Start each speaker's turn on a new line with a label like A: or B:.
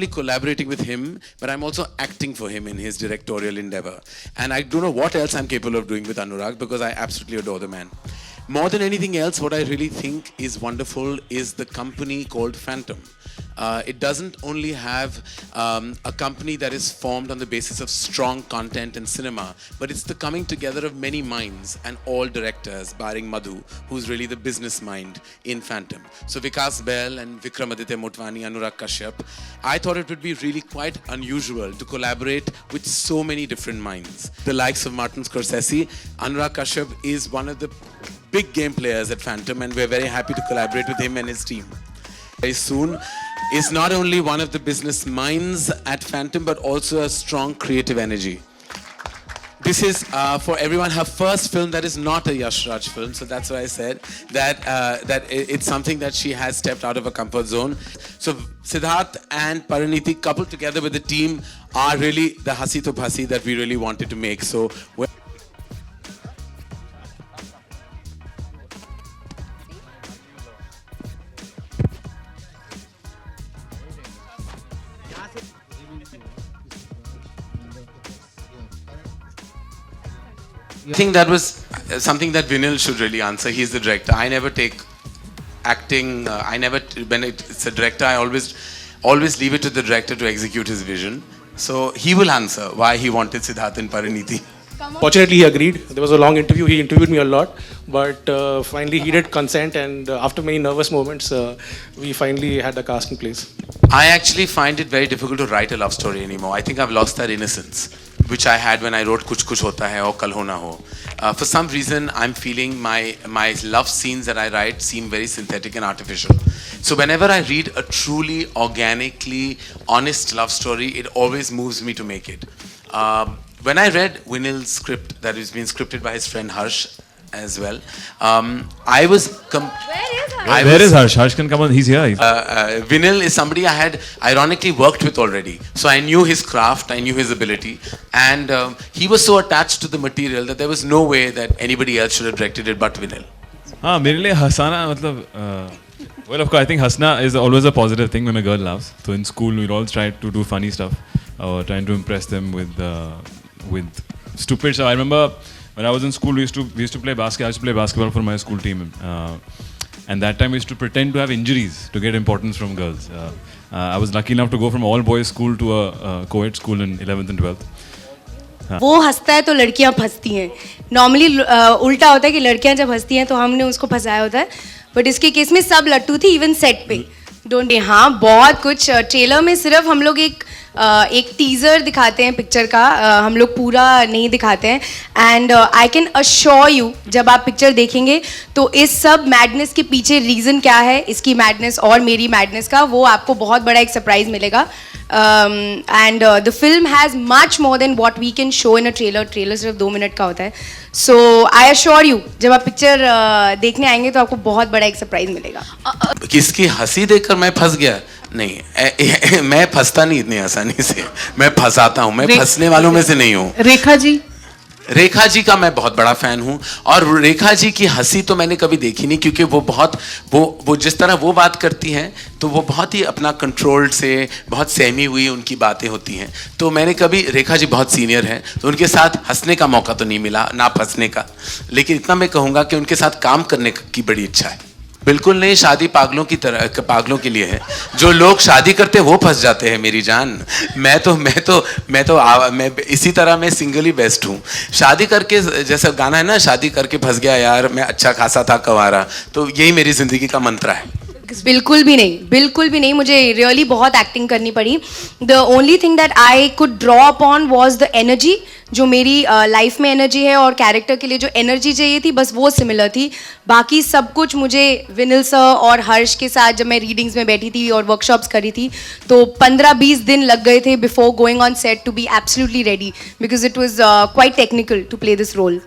A: collaborating with him, but I'm also acting for him in his directorial endeavor. And I don't know what else I'm capable of doing with Anurag, because I absolutely adore the man. More than anything else, what I really think is wonderful is the company called Phantom. It doesn't only have a company that is formed on the basis of strong content in cinema, but it's the coming together of many minds and all directors, barring Madhu, who's really the business mind in Phantom. So Vikas Bahl and Vikramaditya Motwani, Anurag Kashyap, I thought it would be really quite unusual to collaborate with so many different minds. The likes of Martin Scorsese, Anurag Kashyap is one of the big game players at Phantom, and we're very happy to collaborate with him and his team. Very soon is not only one of the business minds at Phantom, but also a strong creative energy. This is for everyone her first film that is not a Yash Raj film, so that's why I said that it's something that she has stepped out of her comfort zone. So Siddharth and Pariniti coupled together with the team are really the Hasi to Bhasi that we really wanted to make. So I think that was something that Vinil should really answer. He's the director. I never take acting. When it's a director, I always leave it to the director to execute his vision. So he will answer why he wanted Siddharth and Pariniti.
B: Fortunately, he agreed. There was a long interview. He interviewed me a lot, but finally he did consent. And after many nervous moments, we finally had the cast in place.
A: I actually find it very difficult to write a love story anymore. I think I've lost that innocence, which I had when I wrote Kuch Kuch Hota Hai or Kal Ho Na Ho. For some reason, I'm feeling my love scenes that I write seem very synthetic and artificial. So whenever I read a truly, organically, honest love story, it always moves me to make it. When I read Vinil's script that has been scripted by his friend Harsh as well, I was...
C: Where is Harsh? Harsh can come on, he's here.
A: Vinil is somebody I had ironically worked with already. So I knew his craft, I knew his ability. And he was so attached to the material that there was no way that anybody else should have directed it but Vinil.
C: मेरे लिए हंसाना मतलब well, of course, I think Hasna is always a positive thing when a girl laughs. So in school, we'd all try to do funny stuff, or trying to impress them with stupid stuff. I remember when I was in school, we used to play basketball. I used to play basketball for my school team, and that time we used to pretend to have injuries to get importance from girls. I was lucky enough to go from all boys school to a co-ed school in 11th and 12th.
D: वो हंसता है तो लड़कियां फंसती हैं. Normally उल्टा होता है कि लड़कियां जब हंसती हैं तो हमने उसको फंसाया होता है, बट इसके केस में सब लट्टू थी, इवन सेट पे. डोंट. हाँ, बहुत कुछ. ट्रेलर में सिर्फ हम लोग एक टीज़र दिखाते हैं पिक्चर का, हम लोग पूरा नहीं दिखाते हैं. And I can assure you, जब आप पिक्चर देखेंगे तो इस सब मैडनेस के पीछे रीज़न क्या है, इसकी मैडनेस और मेरी मैडनेस का, वो आपको बहुत बड़ा एक सरप्राइज मिलेगा. And the film has much more than what we can show in a trailer. Trailer सिर्फ 2 मिनट का होता है. सो आई अश्योर यू, जब आप पिक्चर देखने आएंगे तो आपको बहुत बड़ा एक सरप्राइज मिलेगा.
A: किसकी हंसी देखकर मैं फंस गया? नहीं, मैं फंसता नहीं इतनी आसानी से. मैं फंसाता हूँ. मैं फंसने वालों में से नहीं हूँ. रेखा जी का मैं बहुत बड़ा फैन हूँ, और रेखा जी की हंसी तो मैंने कभी देखी नहीं, क्योंकि वो जिस तरह वो बात करती हैं तो वो बहुत ही अपना कंट्रोल्ड से, बहुत सहमी हुई उनकी बातें होती हैं. तो मैंने कभी, रेखा जी बहुत सीनियर हैं तो उनके साथ हंसने का मौका तो नहीं मिला, ना फंसने का. लेकिन इतना मैं कहूँगा कि उनके साथ काम करने की बड़ी इच्छा है. बिल्कुल नहीं, शादी पागलों की तरह, पागलों के लिए है. जो लोग शादी करते हैं वो फंस जाते हैं मेरी जान. मैं इसी तरह मैं सिंगल ही बेस्ट हूँ. शादी करके, जैसा गाना है ना, शादी करके फंस गया यार, मैं अच्छा खासा था कवारा, तो यही मेरी जिंदगी का मंत्र है.
D: बिल्कुल भी नहीं, बिल्कुल भी नहीं. मुझे रियली बहुत एक्टिंग करनी पड़ी. The only thing that I could draw upon was the energy. जो मेरी लाइफ में एनर्जी है और कैरेक्टर के लिए जो एनर्जी चाहिए थी, बस वो सिमिलर थी. बाकी सब कुछ मुझे विनिल सर और हर्ष के साथ जब मैं रीडिंग्स में बैठी थी और वर्कशॉप्स करी थी, तो 15-20 दिन लग गए थे before going on set to be absolutely ready, because it was quite technical to play this role.